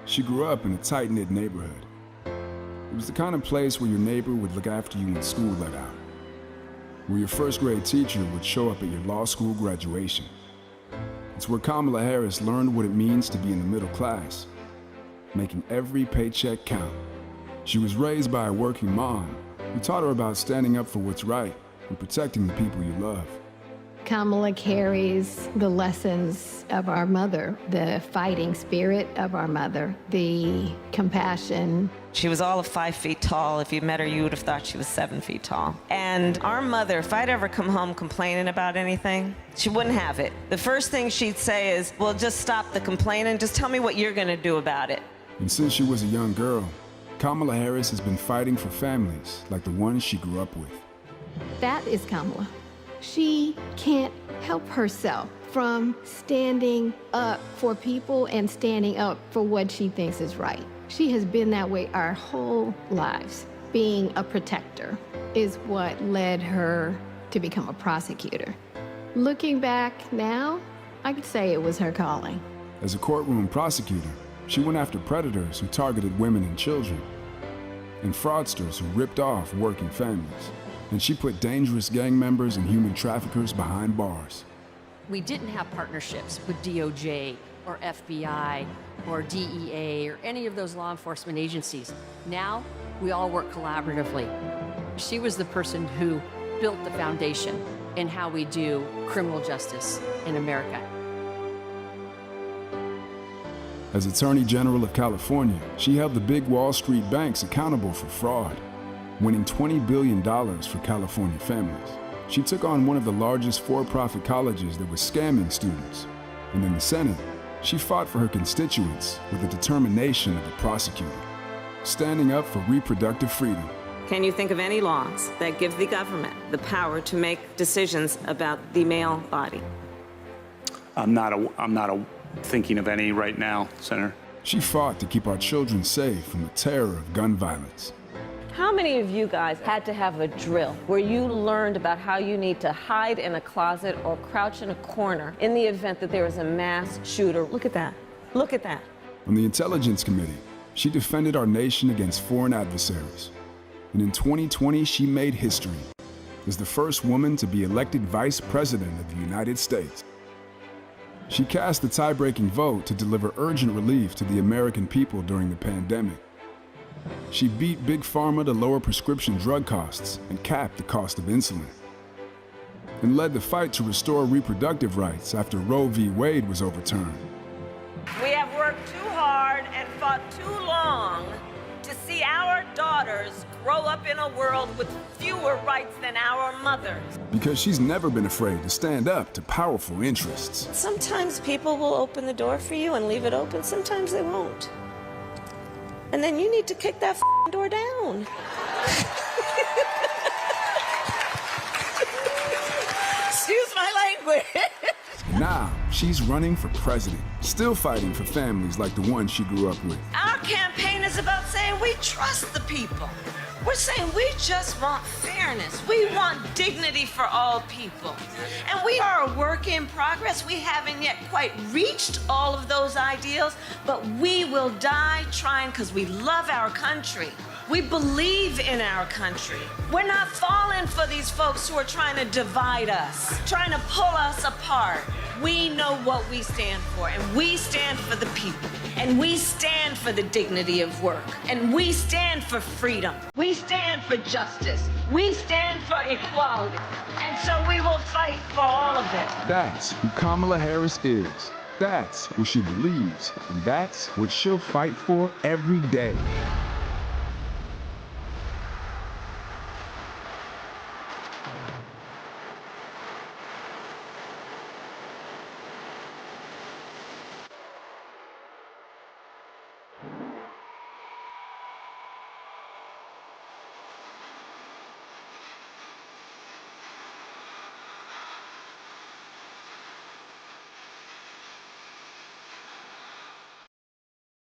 She grew up in a tight-knit neighborhood. It was the kind of place where your neighbor would look after you when school let out, where your first grade teacher would show up at your law school graduation. It's where Kamala Harris learned what it means to be in the middle class, making every paycheck count. She was raised by a working mom who taught her about standing up for what's right and protecting the people you love. Kamala carries the lessons of our mother, the fighting spirit of our mother, the compassion. She was all of 5 feet tall. If you met her, you would have thought she was 7 feet tall. And our mother, if I'd ever come home complaining about anything, she wouldn't have it. The first thing she'd say is, well, just stop the complaining. Just tell me what you're going to do about it. And since she was a young girl, Kamala Harris has been fighting for families like the ones she grew up with. That is Kamala. She can't help herself from standing up for people and standing up for what she thinks is right. She has been that way our whole lives. Being a protector is what led her to become a prosecutor. Looking back now, I could say it was her calling. As a courtroom prosecutor, she went after predators who targeted women and children, and fraudsters who ripped off working families. And she put dangerous gang members and human traffickers behind bars. We didn't have partnerships with DOJ or FBI or DEA or any of those law enforcement agencies. Now, we all work collaboratively. She was the person who built the foundation in how we do criminal justice in America. As Attorney General of California, she held the big Wall Street banks accountable for fraud, winning $20 billion for California families. She took on one of the largest for-profit colleges that was scamming students. And in the Senate, she fought for her constituents with the determination of a prosecutor, standing up for reproductive freedom. Can you think of any laws that give the government the power to make decisions about the male body? I'm not thinking of any right now, Senator. She fought to keep our children safe from the terror of gun violence. How many of you guys had to have a drill where you learned about how you need to hide in a closet or crouch in a corner in the event that there is a mass shooter? Look at that. Look at that. On the Intelligence Committee, she defended our nation against foreign adversaries. And in 2020, she made history as the first woman to be elected Vice President of the United States. She cast the tie-breaking vote to deliver urgent relief to the American people during the pandemic. She beat Big Pharma to lower prescription drug costs and cap the cost of insulin, and led the fight to restore reproductive rights after Roe v. Wade was overturned. We have worked too hard and fought too long to see our daughters grow up in a world with fewer rights than our mothers. Because she's never been afraid to stand up to powerful interests. Sometimes people will open the door for you and leave it open, sometimes they won't. And then you need to kick that door down. Excuse my language. Now, she's running for president, still fighting for families like the one she grew up with. Our campaign is about saying we trust the people. We're saying we just want fairness. We want dignity for all people. And we are a work in progress. We haven't yet quite reached all of those ideals, but we will die trying because we love our country. We believe in our country. We're not falling for these folks who are trying to divide us, trying to pull us apart. We know what we stand for, and we stand for the people, and we stand for the dignity of work, and we stand for freedom. We stand for justice. We stand for equality. And so we will fight for all of it. That's who Kamala Harris is. That's what she believes, and that's what she'll fight for every day.